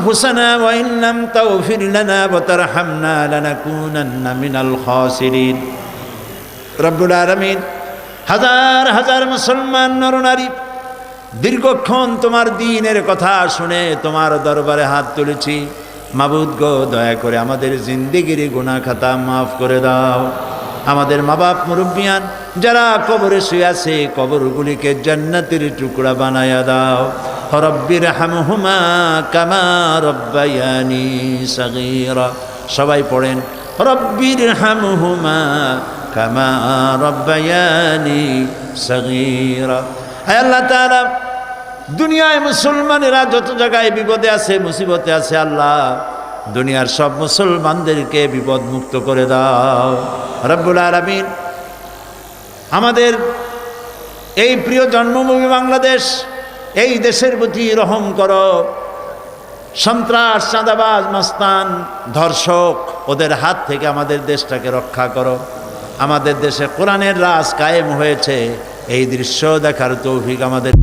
আনফুসানা ওয়া ইন লাম তাগফির লানা ওয়া তারহামনা লানাকুনান্না মিনাল খাসিরিন। রব্বুল আলামিন হাজার হাজার মুসলমান নরনারী দীর্ঘক্ষণ তোমার দ্বীনের কথা শুনে তোমার দরবারে হাত তুলেছি। মাবুদ গো, দয়া করে আমাদের জিন্দেগির গুনাহ খাতা মাফ করে দাও। আমাদের মা বাপ মুরব্বিয়ান যারা কবরে শুয়ে আছে, কবরগুলিকে জান্নাতের টুকরা বানায়া দাও। রব্বির হামহুমা কামা রব্বায়ানি সগীরা। সবাই পড়েন, রব্বির হামহুমা কামা রব্বায়ানি সগীরা। হে আল্লাহ তাআলা, দুনিয়ায় মুসলমানেরা যত জায়গায় বিপদে আছে, মুসিবতে আছে, আল্লাহ দুনিয়ার সব মুসলমানদেরকে বিপদ মুক্ত করে দাও। রব্বুল আলামিন আমাদের এই প্রিয় জন্মভূমি বাংলাদেশ, এই দেশের প্রতি রহম করো। সন্ত্রাস, চাঁদাবাজ, মাস্তান, ধর্ষক, ওদের হাত থেকে আমাদের দেশটাকে রক্ষা করো। আমাদের দেশে কোরআনের রাজ কায়েম হয়েছে, এই দৃশ্য দেখার তৌফিক আমাদের